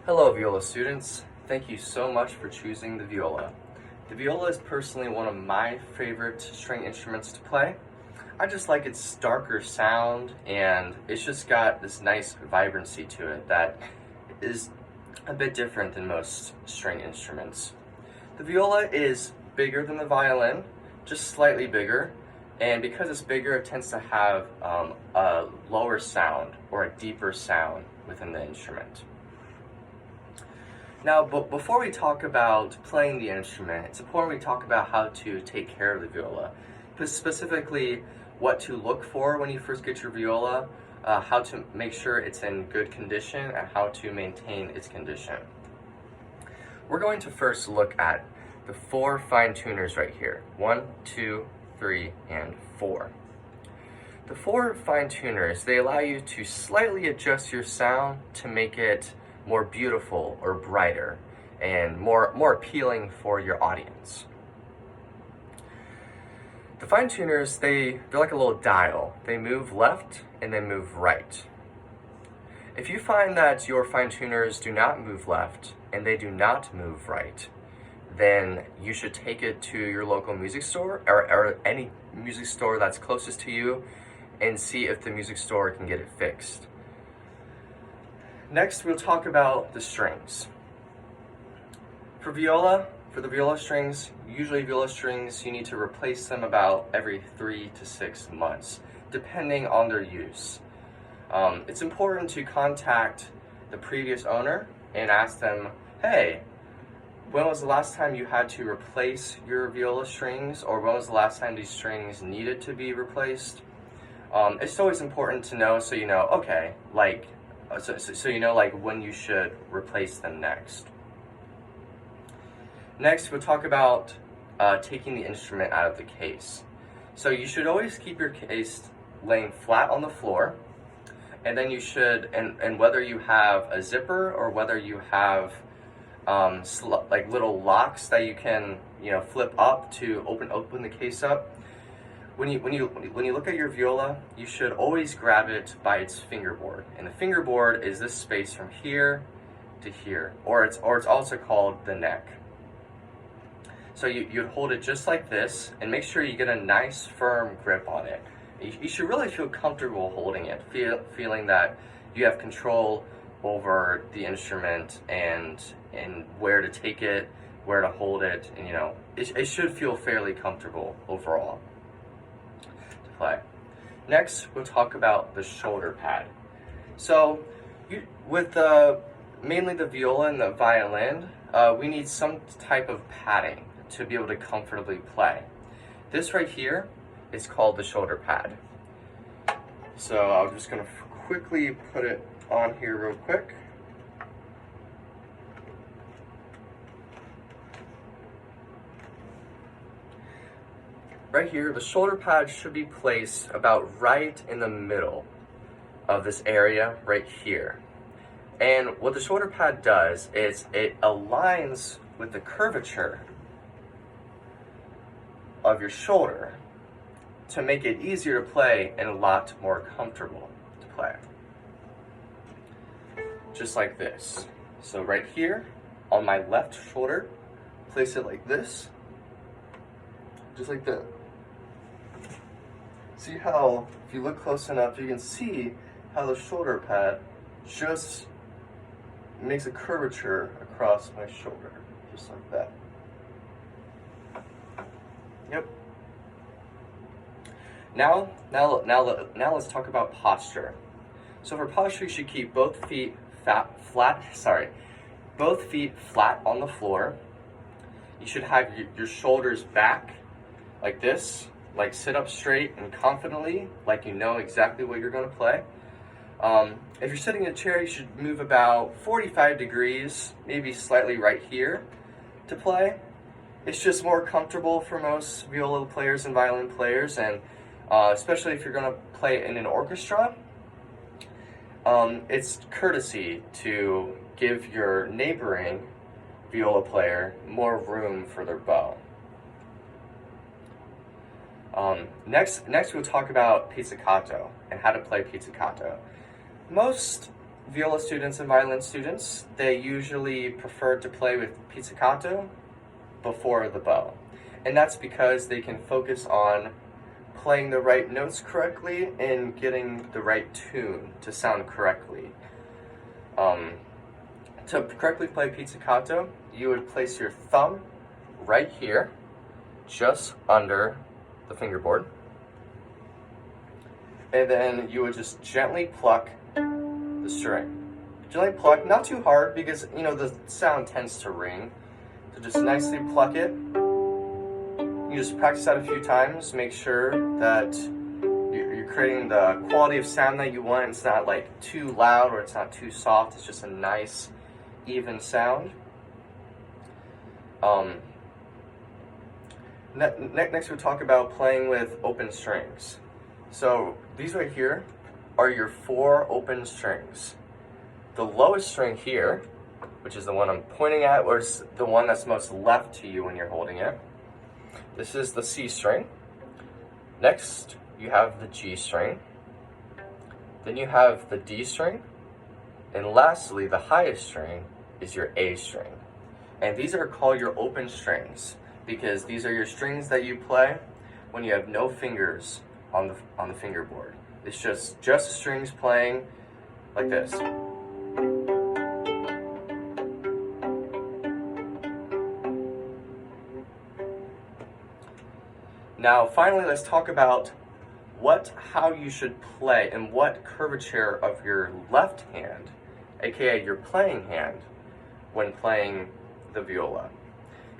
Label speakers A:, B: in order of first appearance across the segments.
A: Hello Viola students, thank you so much for choosing the viola. The viola is personally one of my favorite string instruments to play. I just like its darker sound and it's just got this nice vibrancy to it that is a bit different than most string instruments. The viola is bigger than the violin, just slightly bigger, and because it's bigger it tends to have a lower sound or a deeper sound within the instrument. Now, before we talk about playing the instrument, it's important we talk about how to take care of the viola. Specifically, what to look for when you first get your viola, how to make sure it's in good condition, and how to maintain its condition. We're going to first look at the 4 fine tuners right here. 1, 2, 3, and 4. The 4 fine tuners, they allow you to slightly adjust your sound to make it more beautiful or brighter and more appealing for your audience. The fine tuners, they're like a little dial. They move left and they move right. If you find that your fine tuners do not move left and they do not move right, then you should take it to your local music store or any music store that's closest to you and see if the music store can get it fixed. Next, we'll talk about the strings. For the viola strings, usually viola strings, you need to replace them about every 3 to 6 months, depending on their use. It's important to contact the previous owner and ask them, hey, when was the last time you had to replace your viola strings, or when was the last time these strings needed to be replaced? It's always important to know so you know, okay, so you know when you should replace them next. Next, we'll talk about taking the instrument out of the case. So you should always keep your case laying flat on the floor, and then you should, and whether you have a zipper or whether you have like little locks that you can flip up to open the case up. When you look at your viola, you should always grab it by its fingerboard, and the fingerboard is this space from here to here, or it's also called the neck. So you'd hold it just like this, and make sure you get a nice firm grip on it. You should really feel comfortable holding it, feeling that you have control over the instrument and where to take it, where to hold it, and it should feel fairly comfortable overall. Play. Next, we'll talk about the shoulder pad. So, with mainly the viola and the violin, we need some type of padding to be able to comfortably play. This right here is called the shoulder pad. So I'm just going to quickly put it on here real quick. Right here, the shoulder pad should be placed about right in the middle of this area right here. And what the shoulder pad does is it aligns with the curvature of your shoulder to make it easier to play and a lot more comfortable to play. Just like this. So right here on my left shoulder, place it like this, just like that. See how, if you look close enough, you can see how the shoulder pad just makes a curvature across my shoulder, just like that. Yep. Now let's talk about posture. So for posture, you should keep both feet flat on the floor. You should have your shoulders back like this. Like sit up straight and confidently, like you know exactly what you're going to play. If you're sitting in a chair, you should move about 45 degrees, maybe slightly right here to play. It's just more comfortable for most viola players and violin players, and especially if you're going to play in an orchestra. It's courtesy to give your neighboring viola player more room for their bow. Next we'll talk about pizzicato and how to play pizzicato. Most viola students and violin students, they usually prefer to play with pizzicato before the bow. And that's because they can focus on playing the right notes correctly and getting the right tune to sound correctly. To correctly play pizzicato, you would place your thumb right here, just under the fingerboard. And then you would just gently pluck the string. Gently pluck, not too hard because, you know, the sound tends to ring. So just nicely pluck it. You just practice that a few times. Make sure that you're creating the quality of sound that you want. It's not like too loud or it's not too soft. It's just a nice, even sound. Next we'll talk about playing with open strings. So these right here are your 4 open strings. The lowest string here, which is the one I'm pointing at, or the one that's most left to you when you're holding it. This is the C string. Next, you have the G string. Then you have the D string. And lastly, the highest string is your A string. And these are called your open strings because these are your strings that you play when you have no fingers on the fingerboard. It's just strings playing like this. Now, finally, let's talk about how you should play and what curvature of your left hand, aka your playing hand, when playing the viola.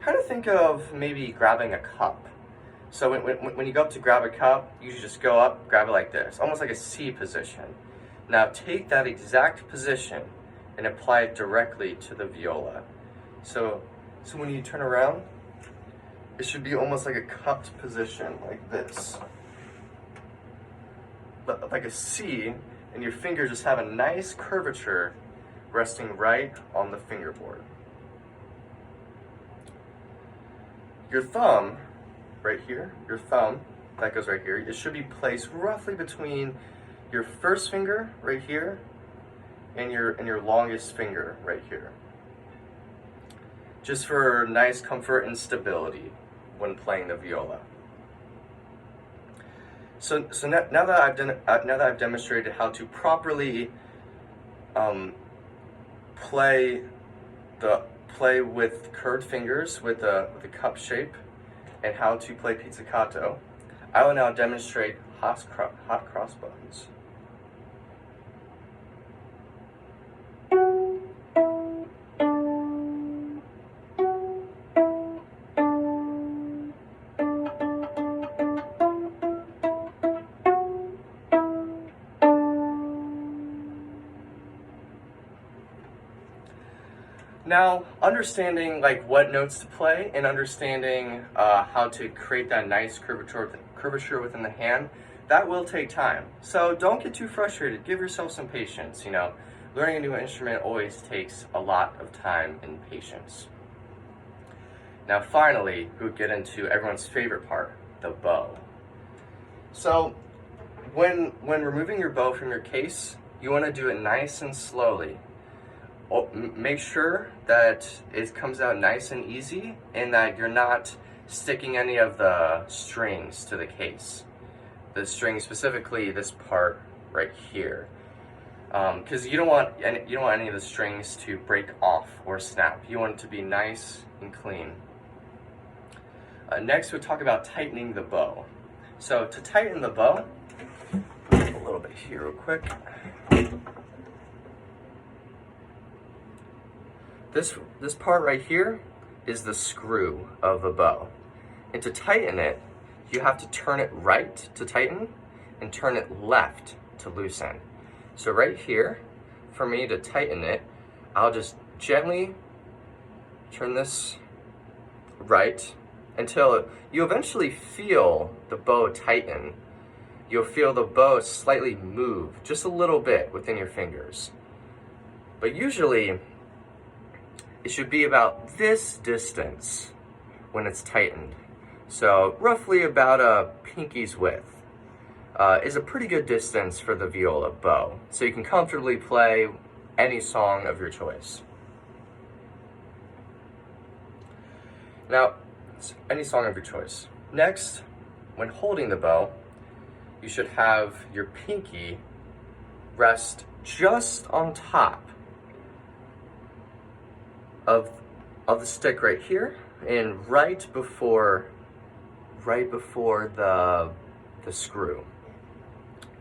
A: Kind of think of maybe grabbing a cup. So when you go up to grab a cup, you just go up, grab it like this, almost like a C position. Now take that exact position and apply it directly to the viola. So when you turn around, it should be almost like a cupped position, like this. Like a C, and your fingers just have a nice curvature resting right on the fingerboard. Your thumb, right here, your thumb, that goes right here, it should be placed roughly between your first finger, right here, and your longest finger, right here. Just for nice comfort and stability when playing the viola. So now that I've demonstrated how to properly play with curved fingers with the cup shape and how to play pizzicato, I will now demonstrate hot crossbones. Now, understanding like what notes to play and understanding how to create that nice curvature within the hand, that will take time. So don't get too frustrated. Give yourself some patience. You know, learning a new instrument always takes a lot of time and patience. Now, finally, we'll get into everyone's favorite part, the bow. So, when removing your bow from your case, you want to do it nice and slowly. Make sure that it comes out nice and easy and that you're not sticking any of the strings to the case. The string, specifically this part right here, because you don't want any of the strings to break off or snap. You want it to be nice and clean. Next, we'll talk about tightening the bow. So to tighten the bow, a little bit here real quick. This part right here is the screw of the bow. And to tighten it, you have to turn it right to tighten and turn it left to loosen. So right here, for me to tighten it, I'll just gently turn this right until you eventually feel the bow tighten. You'll feel the bow slightly move just a little bit within your fingers. But usually, it should be about this distance when it's tightened. So roughly about a pinky's width is a pretty good distance for the viola bow. So you can comfortably play any song of your choice. Now, any song of your choice. Next, when holding the bow, you should have your pinky rest just on top of the stick right here, and right before the screw.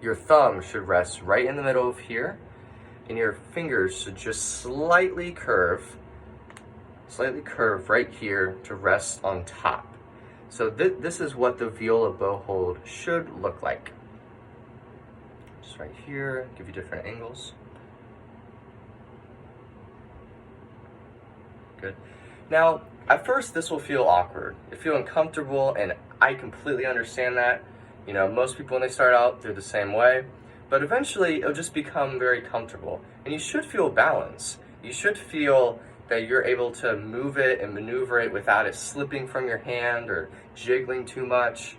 A: Your thumb should rest right in the middle of here, and your fingers should just slightly curve right here to rest on top. So this is what the viola bow hold should look like. Just right here, give you different angles. Good. Now, at first this will feel awkward. It feel uncomfortable, and I completely understand that. You know, most people when they start out, they're the same way. But eventually, it'll just become very comfortable. And you should feel balance. You should feel that you're able to move it and maneuver it without it slipping from your hand or jiggling too much.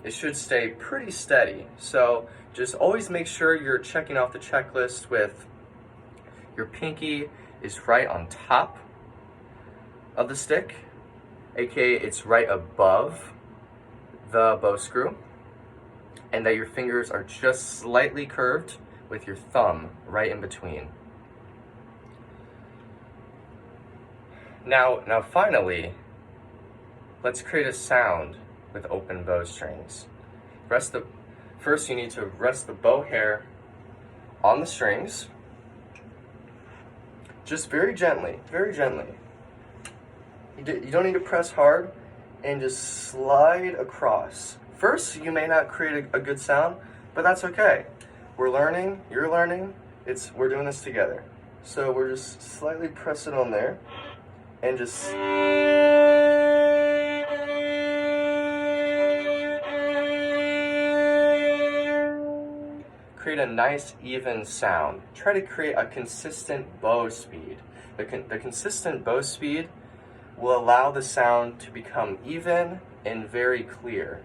A: It should stay pretty steady. So just always make sure you're checking off the checklist with your pinky is right on top of the stick, aka it's right above the bow screw, and that your fingers are just slightly curved with your thumb right in between. Now finally, let's create a sound with open bow strings. First you need to rest the bow hair on the strings, just very gently, very gently. You don't need to press hard, and just slide across. First, you may not create a good sound, but that's okay. We're learning, you're learning, we're doing this together. So we're just slightly pressing on there, and just create a nice even sound. Try to create a consistent bow speed. The consistent bow speed will allow the sound to become even and very clear.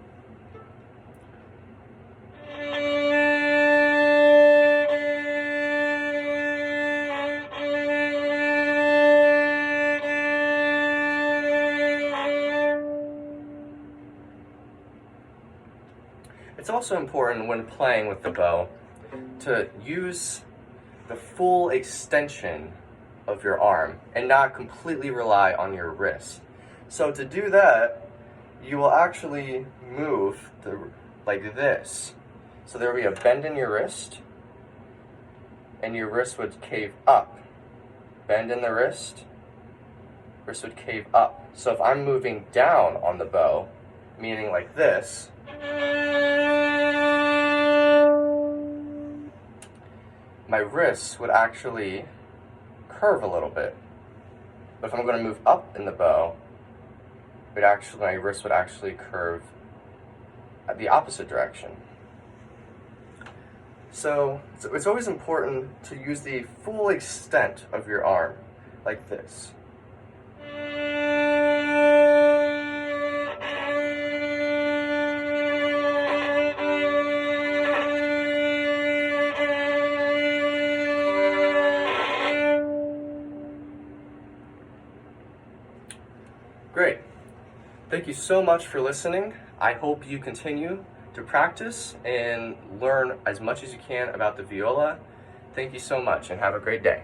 A: It's also important when playing with the bow to use the full extension of your arm and not completely rely on your wrist. So to do that, you will actually move like this. So there will be a bend in your wrist, and your wrist would cave up. Bend in the wrist would cave up. So if I'm moving down on the bow, meaning like this, my wrist would actually curve a little bit. But if I'm going to move up in the bow, my wrist would actually curve at the opposite direction. So it's always important to use the full extent of your arm, like this. Great. Thank you so much for listening. I hope you continue to practice and learn as much as you can about the viola. Thank you so much, and have a great day.